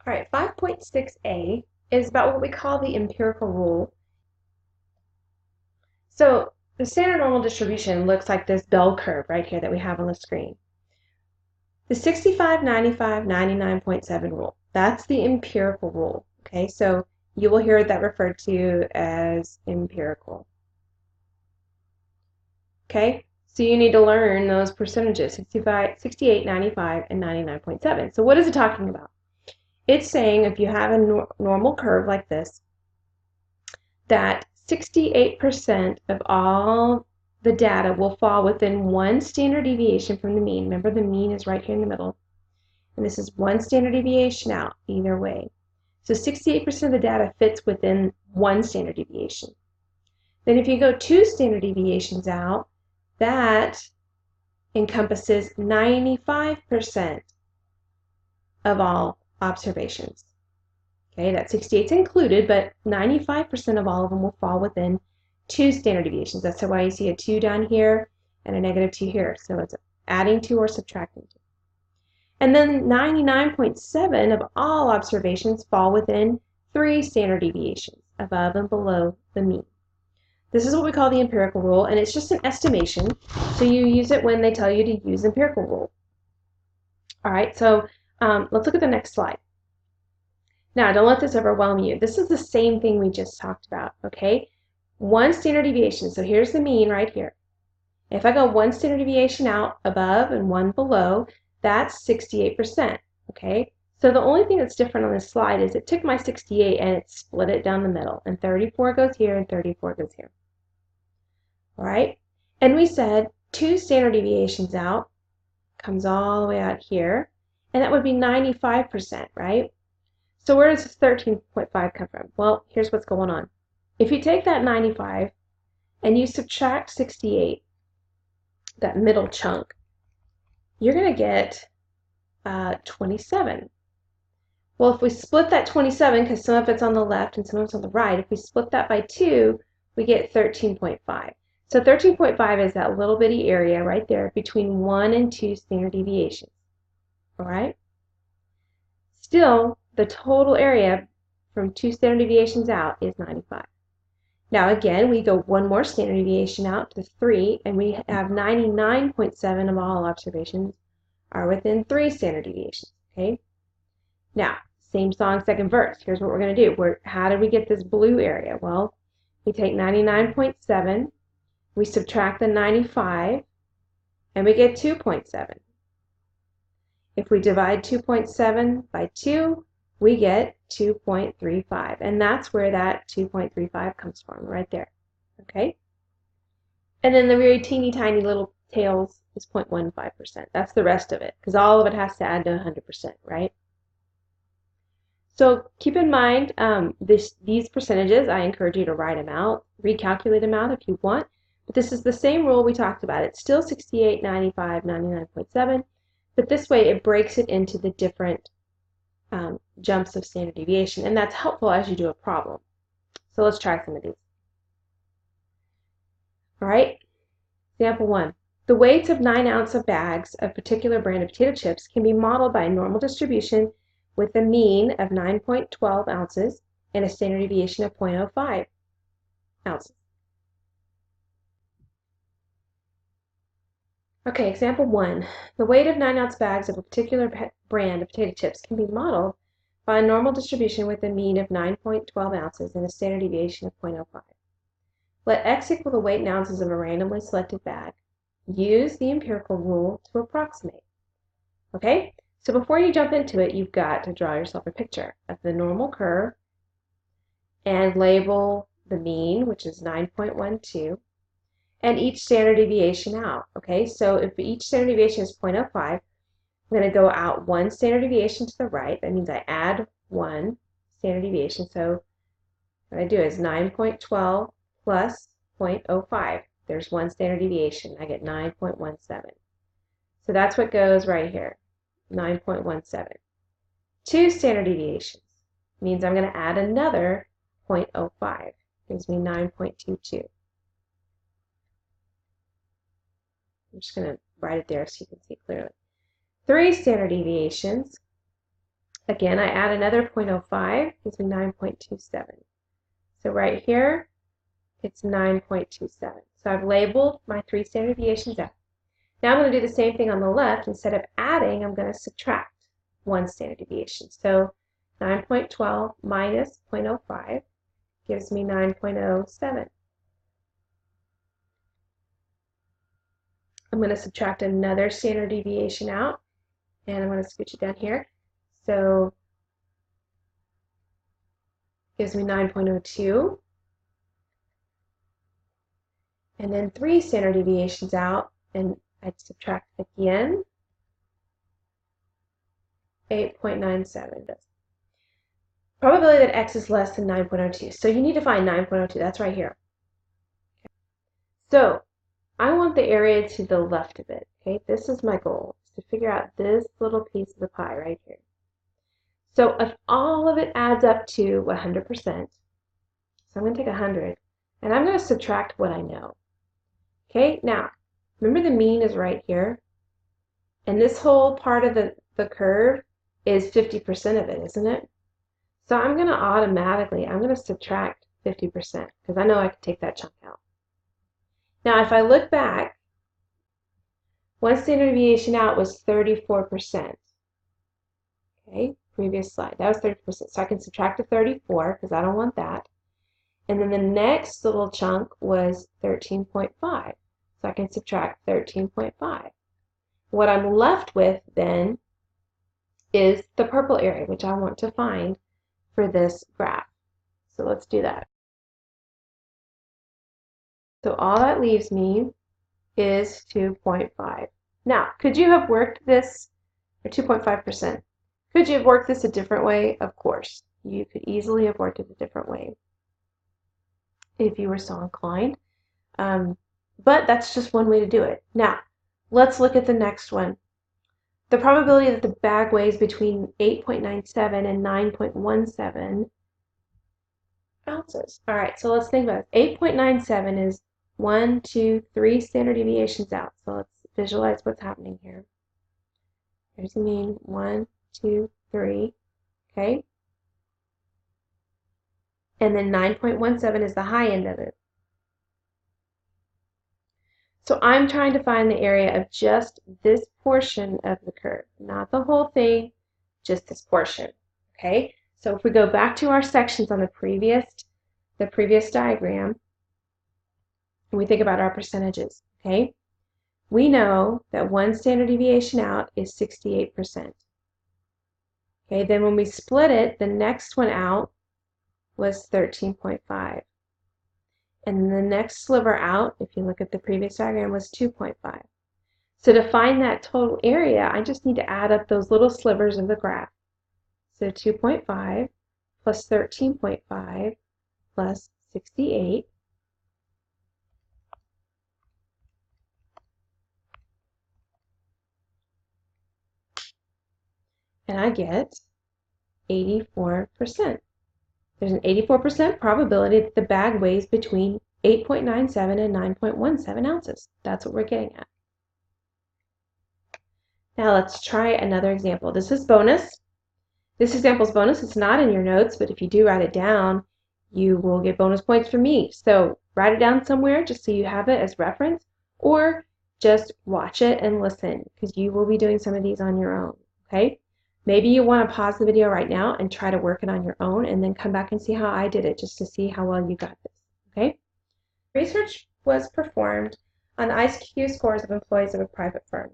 All right, 5.6a is about what we call the empirical rule. So the standard normal distribution looks like this bell curve right here that we have on the screen. The 65, 95, 99.7 rule. That's the empirical rule. Okay, so you will hear that referred to as empirical. Okay, so you need to learn those percentages, 65, 68, 95, and 99.7. So what is it talking about? It's saying if you have a normal curve like this, that 68% of all the data will fall within one standard deviation from the mean. Remember, the mean is right here in the middle. And this is one standard deviation out either way. So 68% of the data fits within one standard deviation. Then if you go 2 standard deviations out, that encompasses 95% of all observations. Okay, that 68 is included, but 95% of all of them will fall within 2 standard deviations. That's why you see a 2 down here and a -2 here. So it's adding 2 or subtracting 2. And then 99.7 of all observations fall within 3 standard deviations, above and below the mean. This is what we call the empirical rule, and it's just an estimation, so you use it when they tell you to use the empirical rule. All right, so let's look at the next slide. Now, don't let this overwhelm you. This is the same thing we just talked about, okay? One standard deviation, so here's the mean right here. If I go one standard deviation out above and one below, that's 68%, okay? So the only thing that's different on this slide is it took my 68 and it split it down the middle, and 34 goes here and 34 goes here. All right? And we said 2 standard deviations out comes all the way out here, and that would be 95%, right? So where does this 13.5 come from? Well, here's what's going on. If you take that 95 and you subtract 68, that middle chunk, you're going to get 27. Well, if we split that 27, because some of it's on the left and some of it's on the right, if we split that by 2, we get 13.5. So 13.5 is that little bitty area right there between 1 and 2 standard deviations. All right? Still, the total area from 2 standard deviations out is 95. Now again, we go one more standard deviation out to 3, and we have 99.7 of all observations are within 3 standard deviations. Okay? Now, same song, second verse. Here's what we're going to do. How did we get this blue area? Well, we take 99.7, we subtract the 95, and we get 2.7. If we divide 2.7 by 2, we get 2.35, and that's where that 2.35 comes from, right there. Okay? And then the very teeny tiny little tails is 0.15%. That's the rest of it, because all of it has to add to 100%, right? So keep in mind these percentages. I encourage you to write them out, recalculate them out if you want, but this is the same rule we talked about. It's still 68, 95, 99.7, but this way it breaks it into the different jumps of standard deviation, and that's helpful as you do a problem. So let's try some of these. All right, example 1. The weights of 9-ounce bags of a particular brand of potato chips can be modeled by a normal distribution with a mean of 9.12 ounces and a standard deviation of 0.05 ounces. Okay, example 1. The weight of 9-ounce bags of a particular brand of potato chips can be modeled by a normal distribution with a mean of 9.12 ounces and a standard deviation of 0.05. Let x equal the weight in ounces of a randomly selected bag. Use the empirical rule to approximate. Okay, so before you jump into it, you've got to draw yourself a picture of the normal curve and label the mean, which is 9.12, and each standard deviation out. Okay, so if each standard deviation is 0.05, I'm going to go out 1 standard deviation to the right. That means I add 1 standard deviation. So what I do is 9.12 plus 0.05. There's 1 standard deviation. I get 9.17. So that's what goes right here, 9.17. 2 standard deviations means I'm going to add another 0.05. Gives me 9.22. I'm just going to write it there so you can see clearly. 3 standard deviations Again, I add another 0.05, gives me 9.27. So right here, it's 9.27. So I've labeled my 3 standard deviations out. Now I'm going to do the same thing on the left. Instead of adding, I'm going to subtract 1 standard deviation. So 9.12 minus 0.05 gives me 9.07. I'm going to subtract another standard deviation out, and I'm going to scooch it down here. So it gives me 9.02. And then 3 standard deviations out, and I'd subtract again. 8.97 does. Probability that x is less than 9.02. So you need to find 9.02. That's right here. Okay. So I want the area to the left of it. Okay, this is my goal, is to figure out this little piece of the pie right here. So if all of it adds up to 100%, so I'm going to take 100, and I'm going to subtract what I know. Okay, now remember the mean is right here, and this whole part of the curve is 50% of it, isn't it? So I'm going to subtract 50% because I know I can take that chunk out. Now if I look back, 1 standard deviation out was 34%. Okay, previous slide, that was 30%. So I can subtract the 34 because I don't want that. And then the next little chunk was 13.5. So I can subtract 13.5. What I'm left with then is the purple area, which I want to find for this graph. So let's do that. So all that leaves me is 2.5. Now, could you have worked this, or 2.5%? Could you have worked this a different way? Of course. You could easily have worked it a different way if you were so inclined. But that's just one way to do it. Now, let's look at the next one. The probability that the bag weighs between 8.97 and 9.17 ounces. All right, so let's think about it. 8.97 is 1, 2, 3 standard deviations out. So let's visualize what's happening here. Here's the mean, 1, 2, 3, okay? And then 9.17 is the high end of it. So I'm trying to find the area of just this portion of the curve, not the whole thing, just this portion, okay? So if we go back to our sections on the previous diagram, and we think about our percentages, okay? We know that 1 standard deviation out is 68%. Okay, then when we split it, the next one out was 13.5. And the next sliver out, if you look at the previous diagram, was 2.5. So to find that total area, I just need to add up those little slivers of the graph. So 2.5 plus 13.5 plus 68. And I get 84%. There's an 84% probability that the bag weighs between 8.97 and 9.17 ounces. That's what we're getting at. Now let's try another example. This is bonus. This example is bonus. It's not in your notes, but if you do write it down, you will get bonus points from me. So write it down somewhere just so you have it as reference, or just watch it and listen because you will be doing some of these on your own. Okay? Maybe you want to pause the video right now and try to work it on your own and then come back and see how I did it just to see how well you got this. Okay? Research was performed on the IQ scores of employees of a private firm.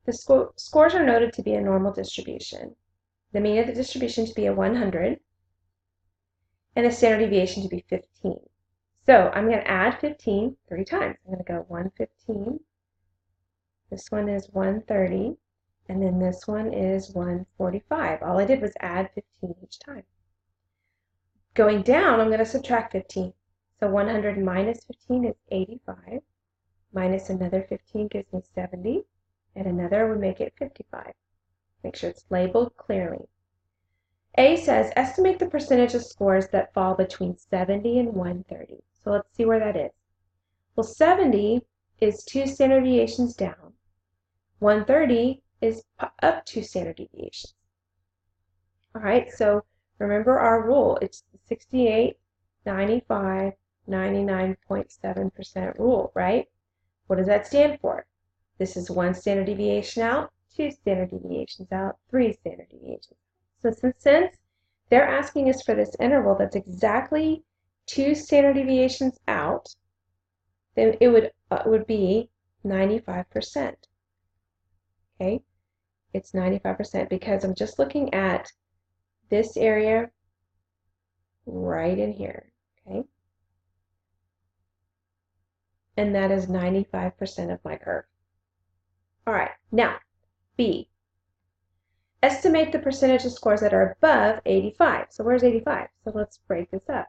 The scores are noted to be a normal distribution. The mean of the distribution to be a 100 and the standard deviation to be 15. So I'm going to add 15 3 times. I'm going to go 115. This one is 130. And then this one is 145. All I did was add 15 each time. Going down, I'm going to subtract 15. So 100 minus 15 is 85. Minus another 15 gives me 70. And another would make it 55. Make sure it's labeled clearly. A says, estimate the percentage of scores that fall between 70 and 130. So let's see where that is. Well, 70 is 2 standard deviations down. 130 is up 2 standard deviations. All right, so remember our rule. It's the 68, 95, 99.7% rule, right? What does that stand for? This is 1 standard deviation out, 2 standard deviations out, 3 standard deviations. So since they're asking us for this interval that's exactly 2 standard deviations out, then it would be 95%. Okay, it's 95% because I'm just looking at this area right in here. Okay, and that is 95% of my curve. All right, now B. Estimate the percentage of scores that are above 85. So where's 85? So let's break this up.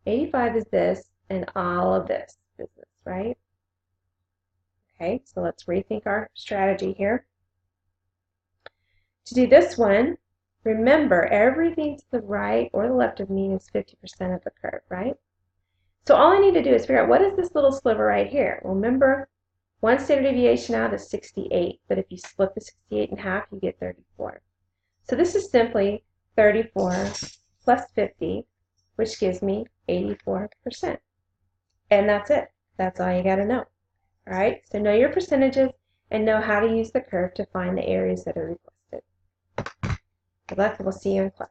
85 is this, and all of this is this, right? Okay, so let's rethink our strategy here. To do this one, remember everything to the right or the left of mean is 50% of the curve, right? So all I need to do is figure out what is this little sliver right here. Well, remember, 1 standard deviation out is 68, but if you split the 68 in half, you get 34. So this is simply 34 plus 50, which gives me 84%. And that's it. That's all you got to know. All right, so know your percentages and know how to use the curve to find the areas that are requested. Good luck, and we'll see you in class.